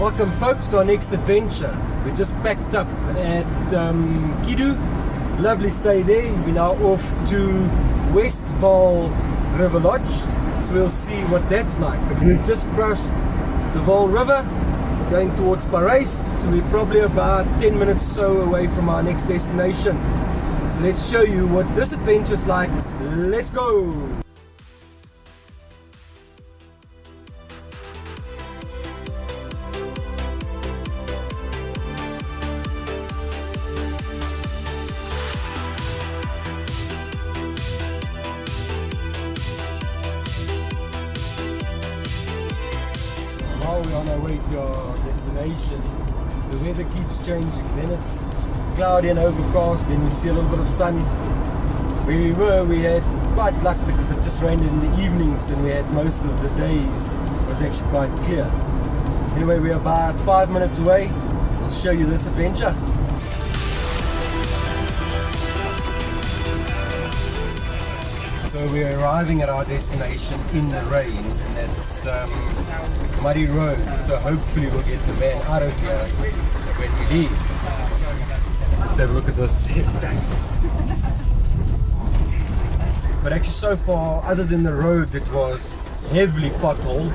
Welcome folks to our next adventure. We just packed up at Kidu. Lovely stay there. We're now off to Westfall River Lodge. So we'll see what that's like. But we've just crossed the Vaal River going towards Braai. So we're probably about 10 minutes or so away from our next destination. So let's show you what this adventure's like. Let's go! Now we're on our way to our destination. The weather keeps changing, then it's cloudy and overcast, then we see a little bit of sun. Where we had quite luck because it just rained in the evenings and we had most of the days was actually quite clear. Anyway, we're about 5 minutes away. I'll show you this adventure. So we're arriving at our destination in the rain, and that's muddy road, so hopefully we'll get the van out of here when we leave. Let's have a look at this. But actually so far, other than the road that was heavily potholed,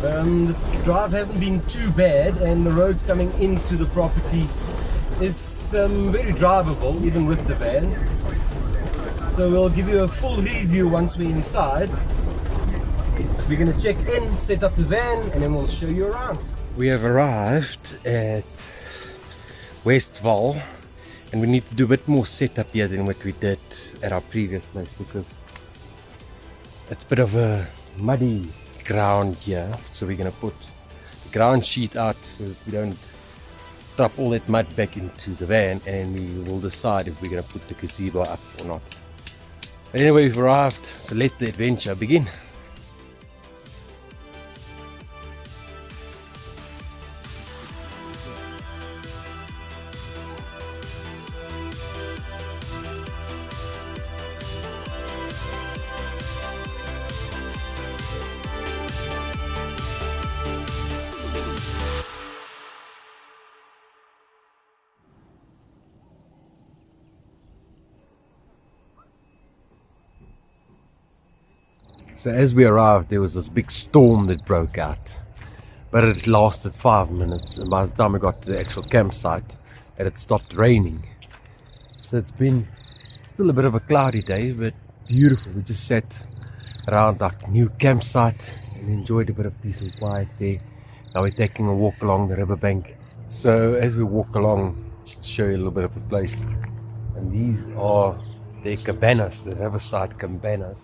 the drive hasn't been too bad, and the roads coming into the property is very drivable even with the van. So we'll give you a full review once we're inside. We're going to check in, set up the van, and then we'll show you around. We have arrived at Westfall, and we need to do a bit more setup here than what we did at our previous place because it's a bit of a muddy ground here. So we're going to put the ground sheet out so that we don't drop all that mud back into the van, and we will decide if we're going to put the gazebo up or not. But anyway, we've arrived, so let the adventure begin. So as we arrived, there was this big storm that broke out, but it lasted 5 minutes, and by the time we got to the actual campsite, it had stopped raining. So it's been still a bit of a cloudy day, but beautiful. We just sat around our new campsite and enjoyed a bit of peace and quiet there. Now we're taking a walk along the riverbank. So as we walk along, I'll show you a little bit of the place. And these are the cabanas, the riverside cabanas.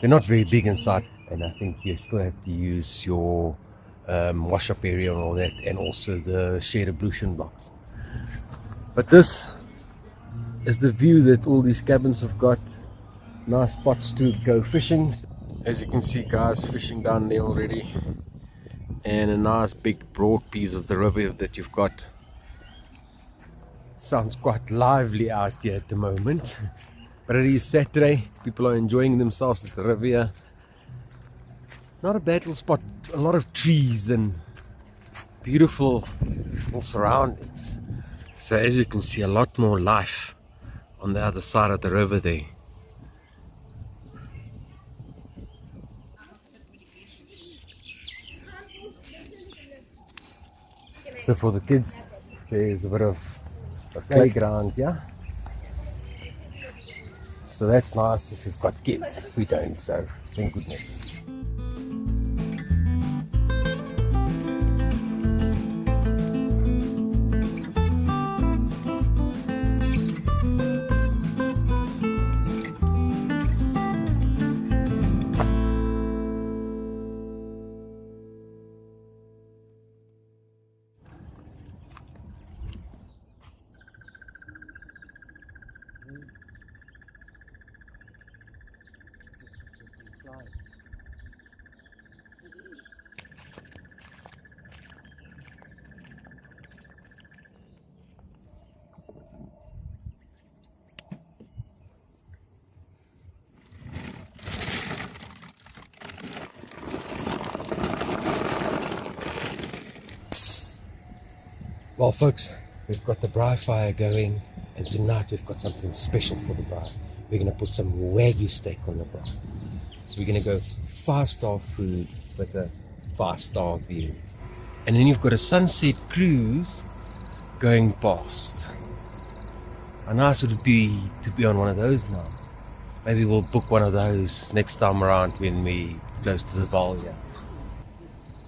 They're not very big inside, and I think you still have to use your wash-up area and all that, and also the shared ablution box. But this is the view that all these cabins have got. Nice spots to go fishing. As you can see, guys fishing down there already, and a nice big broad piece of the river that you've got. Sounds quite lively out here at the moment. But it is Saturday, people are enjoying themselves at the river. Not a bad little spot, a lot of trees and beautiful surroundings. So as you can see, a lot more life on the other side of the river there. So for the kids, there's a bit of a playground here. So that's nice if you've got kids. We don't, so thank goodness. Well, folks, we've got the braai fire going, and tonight we've got something special for the braai. We're going to put some Wagyu steak on the braai. So we're going to go 5-star food with a 5-star view. And then you've got a sunset cruise going past. How nice would it be to be on one of those now? Maybe we'll book one of those next time around when we close to the Vaal here.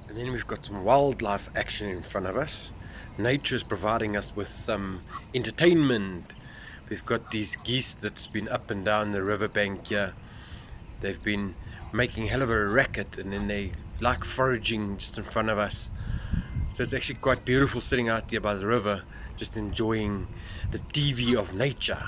And then we've got some wildlife action in front of us. Nature is providing us with some entertainment. We've got these geese that's been up and down the riverbank here. They've been making a hell of a racket, and then they like foraging just in front of us. So it's actually quite beautiful sitting out there by the river, just enjoying the TV of nature.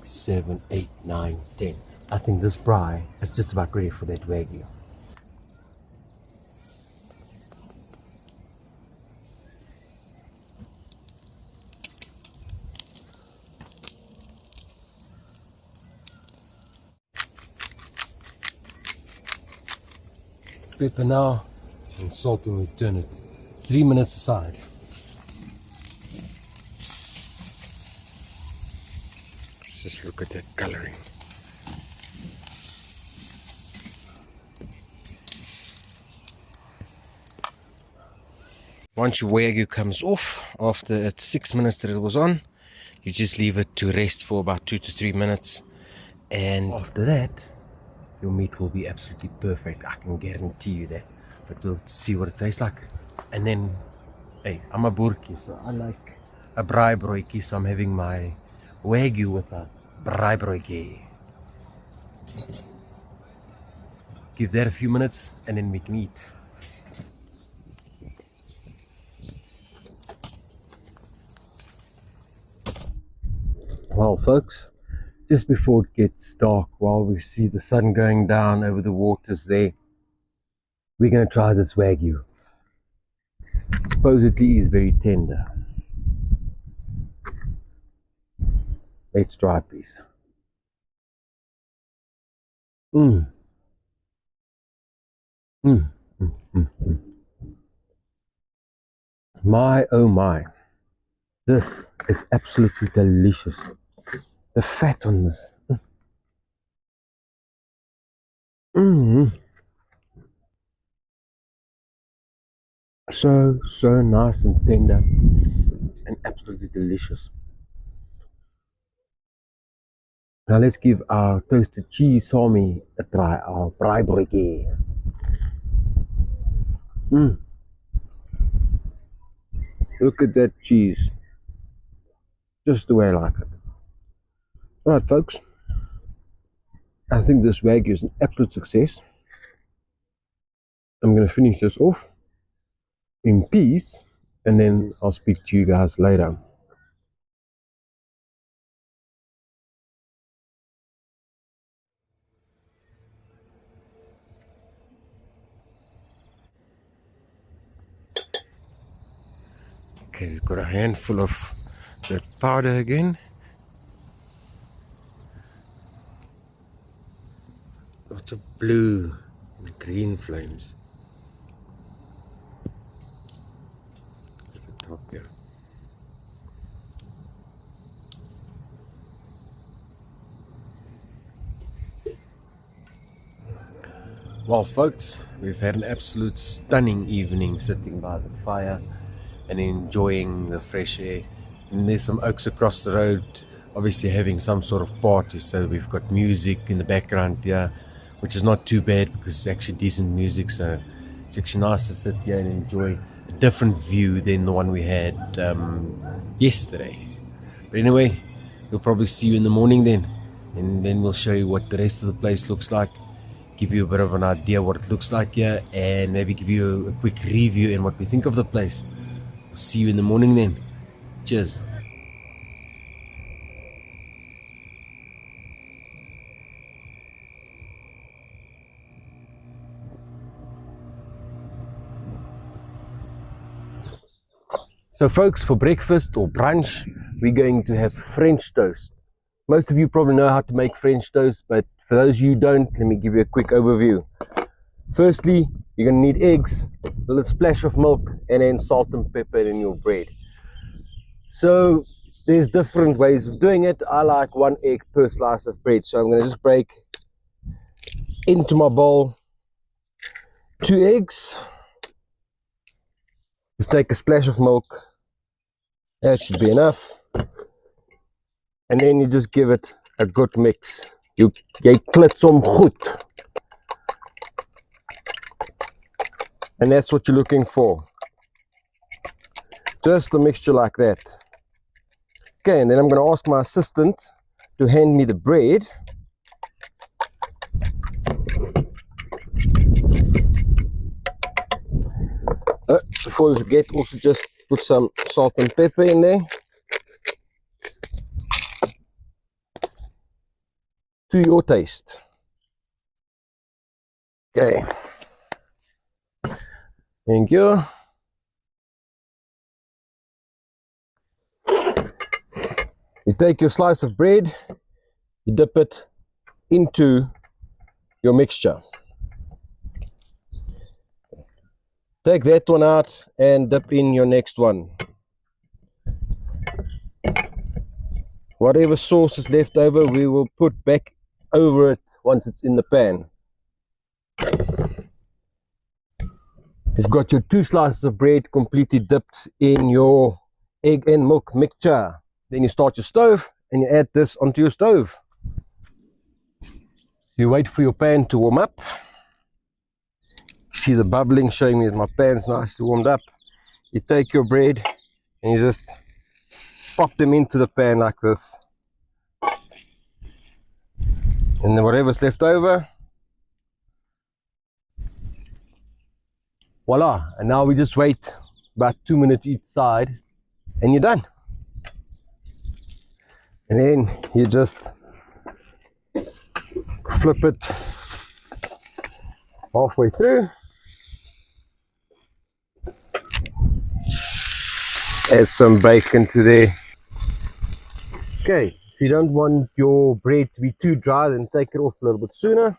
Seven, 8, 9, 10. I think this braai is just about ready for that Wagyu. Pepper now, and salt when we turn it. 3 minutes aside. Just look at that coloring. Once your Wagyu comes off, after it's 6 minutes that it was on, you just leave it to rest for about 2 to 3 minutes. And after that, your meat will be absolutely perfect. I can guarantee you that. But we'll see what it tastes like. And then, hey, I'm a boertjie, so I like a braai broodjie, so I'm having my Wagyu with a braai broodjie. Give that a few minutes and then we can eat. Well, folks, just before it gets dark, while we see the sun going down over the waters there, we're going to try this Wagyu. Supposedly is very tender. Let's try it, please. My oh my, this is absolutely delicious. The fat on this. So nice and tender and absolutely delicious. Now let's give our toasted cheese salmi a try, our braai broodjie. Look at that cheese. Just the way I like it. Alright folks, I think this Wagyu is an absolute success. I'm going to finish this off in peace, and then I'll speak to you guys later. Okay, we've got a handful of that powder again. Lots of blue and green flames. There's the top here. Well folks, we've had an absolute stunning evening sitting by the fire and enjoying the fresh air. And there's some oaks across the road, obviously having some sort of party, so we've got music in the background here, which is not too bad because it's actually decent music, so it's actually nice to sit here and enjoy a different view than the one we had yesterday. But anyway, we'll probably see you in the morning then, and then we'll show you what the rest of the place looks like give you a bit of an idea what it looks like here, and maybe give you a quick review and what we think of the place. See you in the morning then. Cheers. So folks, for breakfast or brunch, we're going to have French toast. Most of you probably know how to make French toast, but for those you don't, let me give you a quick overview. Firstly, you're going to need eggs, a little splash of milk, and then salt and pepper in your bread. So there's different ways of doing it. I like 1 egg per slice of bread, so I'm going to just break into my bowl 2 eggs. Just take a splash of milk. That should be enough. And then you just give it a good mix. Jy klits hom goed. And that's what you're looking for. Just a mixture like that. Okay, and then I'm going to ask my assistant to hand me the bread. Before you forget, also just put some salt and pepper in there. To your taste. Okay. Thank you. You take your slice of bread, you dip it into your mixture. Take that one out and dip in your next one. Whatever sauce is left over, we will put back over it once it's in the pan. You've got your 2 slices of bread completely dipped in your egg and milk mixture. Then you start your stove and you add this onto your stove. You wait for your pan to warm up. See the bubbling showing me that my pan's nicely warmed up. You take your bread and you just pop them into the pan like this. And then whatever's left over, voila. And now we just wait about 2 minutes each side and you're done. And then you just flip it halfway through. Add some bacon to there. Okay, if you don't want your bread to be too dry, then take it off a little bit sooner.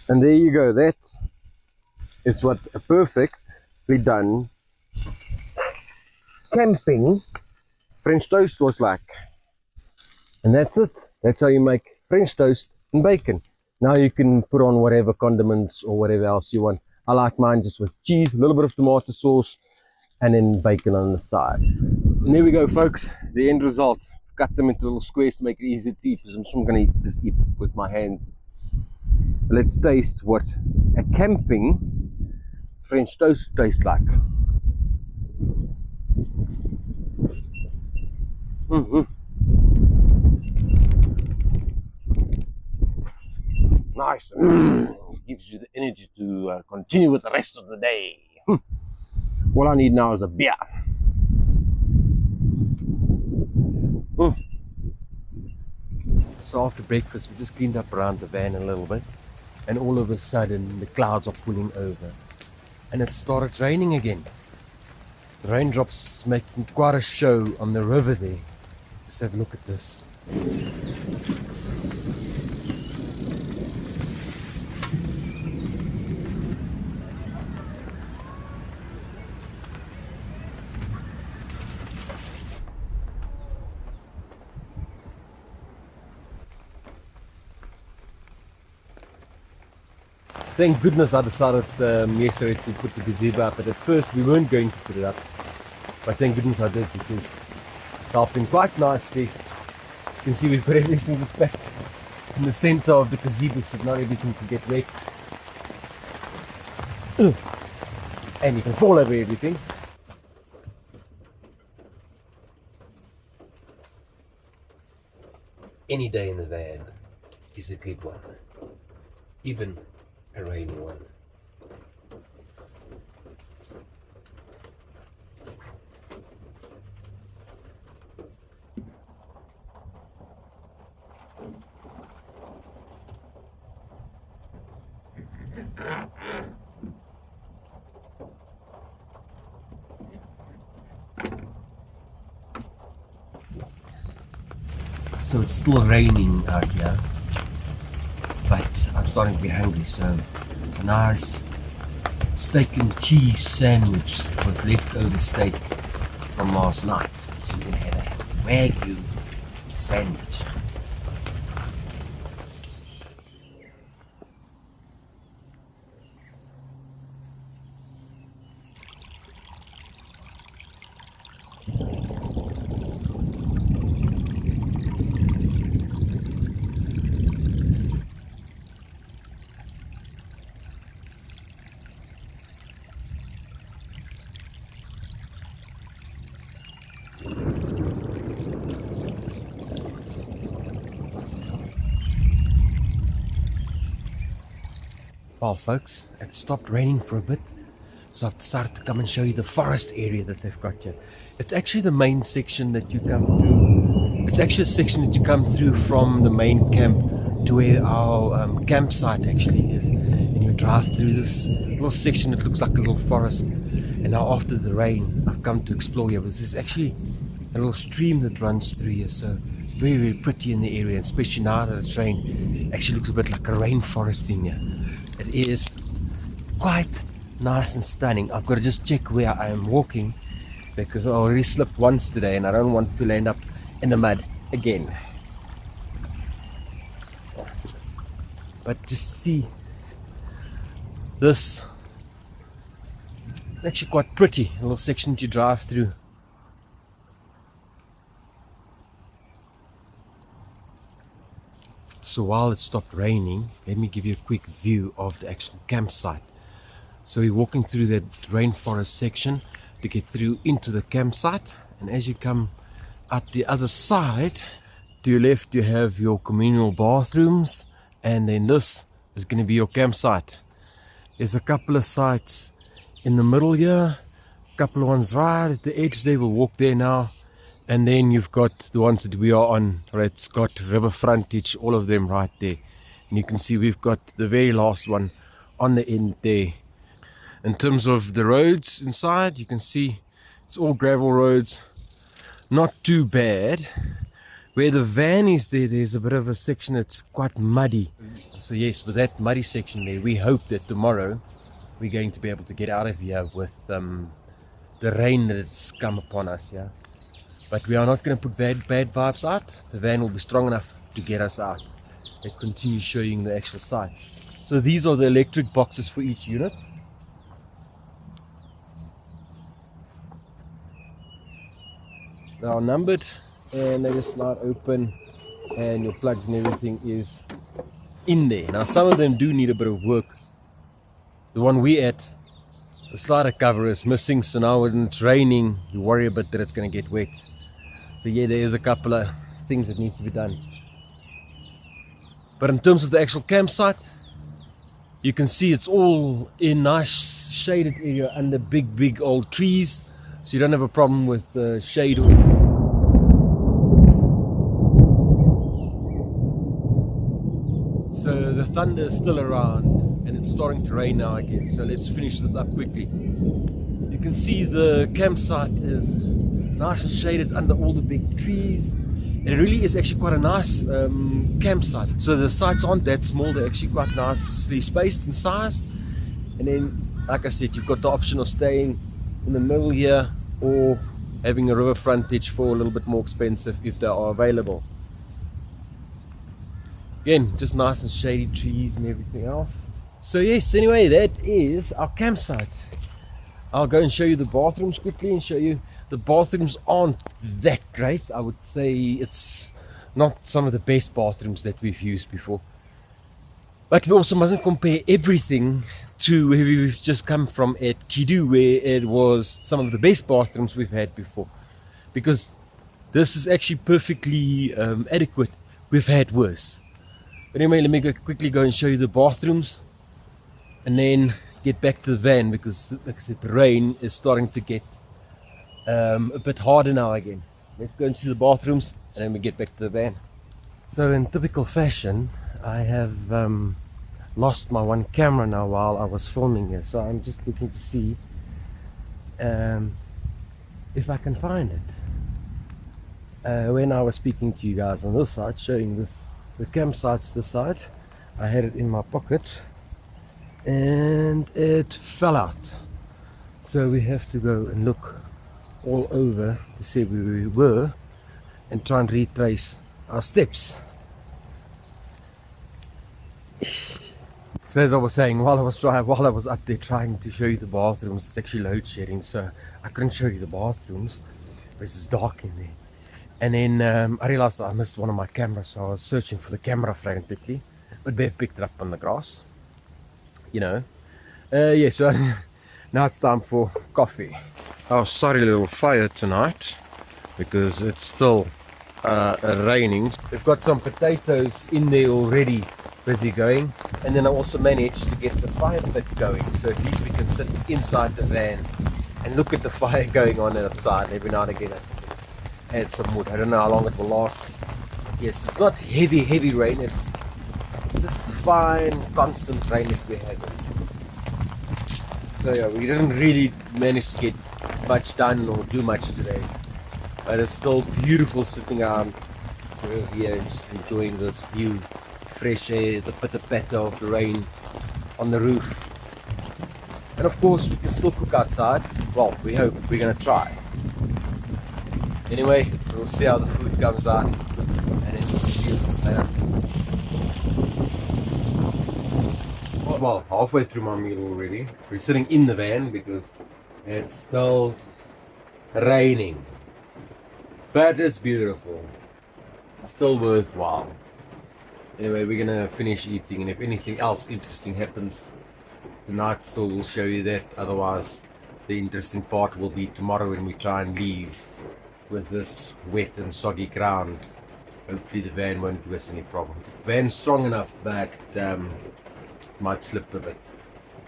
And there you go. That is what a perfectly done camping French toast was like. And that's it. That's how you make French toast and bacon. Now you can put on whatever condiments or whatever else you want. I like mine just with cheese, a little bit of tomato sauce, and then bacon on the side. And there we go, folks. The end result. Cut them into little squares to make it easy to eat, because I'm just going to just eat with my hands. Let's taste what a camping French toast tastes like. Nice. Gives you the energy to continue with the rest of the day. All I need now is a beer. So after breakfast, we just cleaned up around the van a little bit, and all of a sudden the clouds are pulling over and it started raining again. The raindrops making quite a show on the river there. Just have a look at this. Thank goodness I decided yesterday to put the gazebo up, but at first we weren't going to put it up. But thank goodness I did, because it's helping quite nicely. You can see we've got everything just back in the center of the gazebo so not everything can get wet. And you can fall over everything. Any day in the van is a good one, even a rainy one. So it's still raining out here, but I'm starting to get hungry, so a nice steak and cheese sandwich with leftover steak from last night. So we're going to have a Wagyu sandwich. Well, folks, it stopped raining for a bit, so I've decided to come and show you the forest area that they've got here. It's actually the main section that you come through. It's actually a section that you come through from the main camp to where our campsite actually is. And you drive through this little section that looks like a little forest. And now after the rain, I've come to explore here. But there's actually a little stream that runs through here, so it's very, very pretty in the area, and especially now that it's rain. It actually looks a bit like a rainforest in here. It is quite nice and stunning. I've got to just check where I am walking because I already slipped once today and I don't want to land up in the mud again. But just see this. It's actually quite pretty, a little section to drive through. So while it stopped raining, let me give you a quick view of the actual campsite. So we're walking through that rainforest section to get through into the campsite, and as you come out the other side, to your left you have your communal bathrooms, and then this is going to be your campsite. There's a couple of sites in the middle here, a couple of ones right at the edge there. We'll walk there now. And then you've got the ones that we are on, right? It's got river frontage, all of them right there. And you can see we've got the very last one on the end there. In terms of the roads inside, you can see it's all gravel roads, not too bad. Where the van is there, there's a bit of a section that's quite muddy. So yes, with that muddy section there, we hope that tomorrow we're going to be able to get out of here with the rain that has come upon us, yeah. But we are not going to put bad vibes out. The van will be strong enough to get us out. Let's continue showing the actual site. So these are the electric boxes for each unit. They are numbered and they just slide open, and your plugs and everything is in there. Now some of them do need a bit of work. The one we at, the slider cover is missing, so now when it's raining you worry a bit that it's going to get wet. So yeah, there is a couple of things that needs to be done. But in terms of the actual campsite, you can see it's all in nice shaded area under big old trees, so you don't have a problem with shade. So the thunder is still around and it's starting to rain now again, so let's finish this up quickly. You can see the campsite is nice and shaded under all the big trees. And it really is actually quite a nice campsite. So the sites aren't that small, they're actually quite nicely spaced and sized. And then, like I said, you've got the option of staying in the middle here or having a river frontage for a little bit more expensive if they are available. Again, just nice and shady trees and everything else. So yes, anyway, that is our campsite. I'll go and show you the bathrooms quickly and show you the bathrooms aren't that great. I would say it's not some of the best bathrooms that we've used before. But we also mustn't compare everything to where we've just come from at Kidu, where it was some of the best bathrooms we've had before. Because this is actually perfectly adequate we've had worse. But anyway, let me quickly go and show you the bathrooms and then get back to the van, because like I said, the rain is starting to get a bit harder now again. Let's go and see the bathrooms and then we get back to the van. So in typical fashion, I have lost my one camera now while I was filming here, so I'm just looking to see if I can find it. When I was speaking to you guys on this side, showing the campsites this side, I had it in my pocket and it fell out, so we have to go and look all over to see where we were and try and retrace our steps. So as I was saying, while I was up there trying to show you the bathrooms, it's actually load shedding, so I couldn't show you the bathrooms because it's dark in there. And then I realized that I missed one of my cameras, so I was searching for the camera frantically, but Bev picked it up on the grass, you know. Yeah, so now it's time for coffee. Oh, sorry, little fire tonight because it's still raining. We've got some potatoes in there already, busy going, and then I also managed to get the fire pit going, so at least we can sit inside the van and look at the fire going on outside. Every now and again I add some wood. I don't know how long it will last. Yes, it's not heavy rain, it's just fine constant rain that we're having. So yeah, we didn't really manage to get much done or do much today, but it's still beautiful sitting out here and just enjoying this view, fresh air, the pitter-patter of the rain on the roof. And of course we can still cook outside. Well, we hope. We're gonna try. Anyway, we'll see how the food comes out and then we'll see you later. Well, halfway through my meal already. We're sitting in the van because it's still raining, but it's beautiful, still worthwhile. Anyway, we're gonna finish eating, and if anything else interesting happens tonight, still we'll show you that. Otherwise, the interesting part will be tomorrow when we try and leave with this wet and soggy ground. Hopefully the van won't give us any problem. Van's strong enough, but might slip a bit.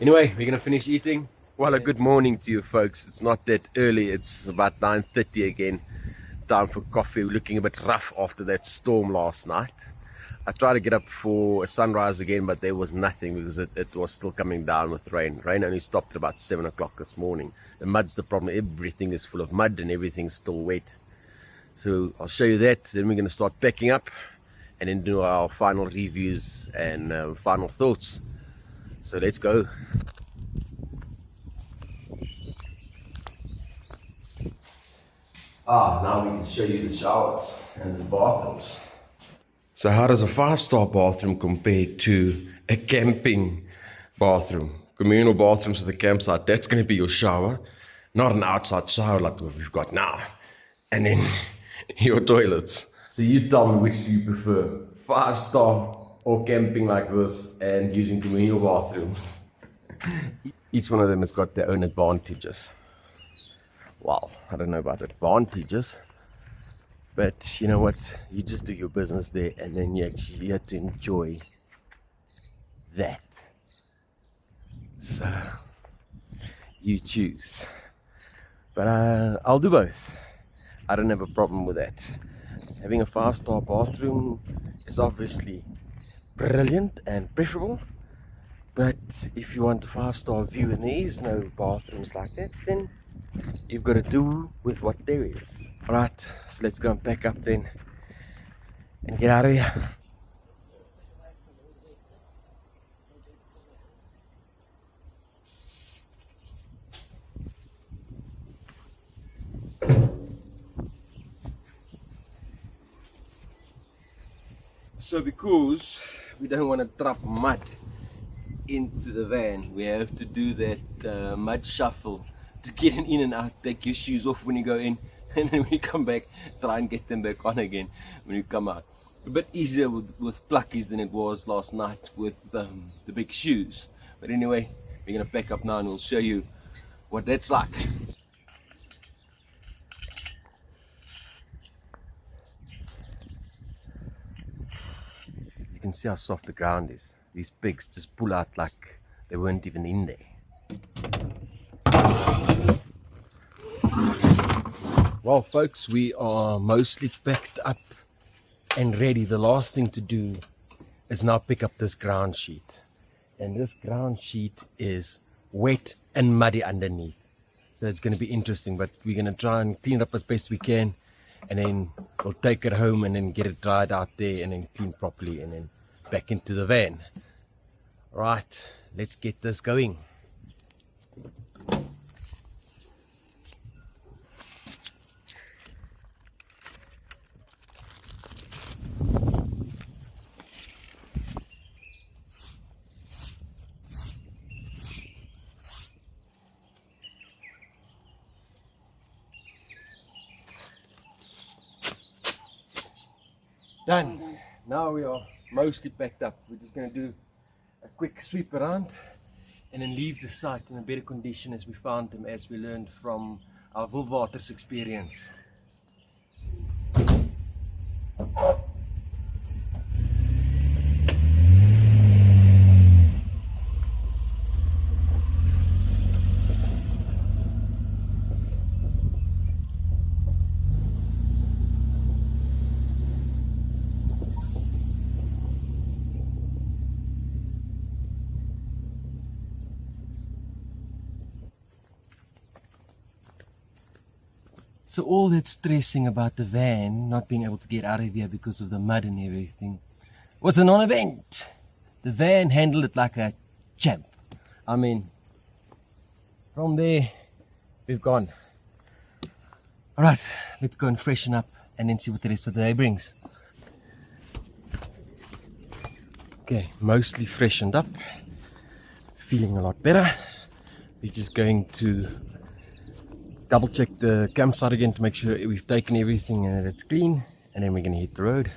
Anyway, we're gonna finish eating. Well, a good morning to you folks. It's not that early, it's about 9:30 again. Time for coffee. We're looking a bit rough after that storm last night. I tried to get up for a sunrise again, but there was nothing because it was still coming down with rain. Rain only stopped at about 7 o'clock this morning. The mud's the problem. Everything is full of mud and everything's still wet. So I'll show you that. Then we're going to start packing up and then do our final reviews and final thoughts. So let's go. Now we can show you the showers and the bathrooms. So how does a 5-star bathroom compare to a camping bathroom? Communal bathrooms at the campsite, that's going to be your shower, not an outside shower like what we've got now. And then your toilets. So you tell me, which do you prefer? 5-star or camping like this and using communal bathrooms? Each one of them has got their own advantages. Well, I don't know about advantages, but you know what, you just do your business there and then you actually have to enjoy that. So you choose, but I'll do both. I don't have a problem with that. Having a 5-star bathroom is obviously brilliant and preferable, but if you want a 5-star view and there is no bathrooms like that, then you've got to do with what there is. Alright, so let's go and pack up then and get out of here. So because we don't want to drop mud into the van, we have to do that mud shuffle to get in and out. Take your shoes off when you go in, and then when you come back, try and get them back on again when you come out. A bit easier with pluckies than it was last night with the big shoes. But anyway, we're going to pack up now and we'll show you what that's like. can see how soft the ground is. These pigs just pull out like they weren't even in there. Well folks, we are mostly packed up and ready. The last thing to do is now pick up this ground sheet. And this ground sheet is wet and muddy underneath. So it's going to be interesting, but we're going to try and clean it up as best we can. And then we'll take it home and then get it dried out there and then clean properly and then back into the van. Right, let's get this going. Done. Now we are mostly packed up. We're just going to do a quick sweep around and then leave the site in a better condition as we found them, as we learned from our Vaalwater Since experience. So all that stressing about the van not being able to get out of here because of the mud and everything was a non-event. The van handled it like a champ. I mean, from there we've gone. Alright, let's go and freshen up and then see what the rest of the day brings. Okay, mostly freshened up, feeling a lot better. We're just going to double check the campsite again to make sure we've taken everything and that it's clean, and then we're going to hit the road.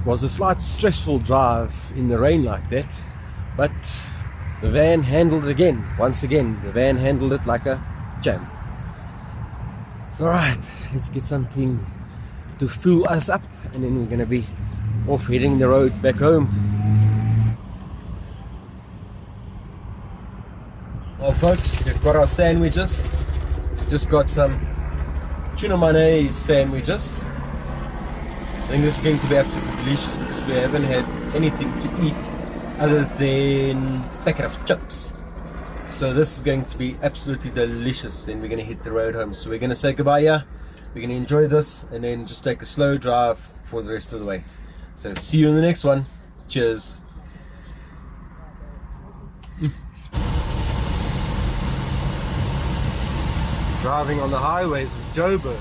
It was a slight stressful drive in the rain like that, but the van handled it again. Once again, the van handled it like a champ. It's alright, let's get something to fuel us up and then we're going to be off heading the road back home. Well folks, we've got our sandwiches. Just got some tuna mayonnaise sandwiches. I think this is going to be absolutely delicious because we haven't had anything to eat other than a packet of chips. So this is going to be absolutely delicious, and we're going to hit the road home. So we're going to say goodbye here, we're going to enjoy this and then just take a slow drive for the rest of the way. So see you in the next one. Cheers. Driving on the highways with Joburg.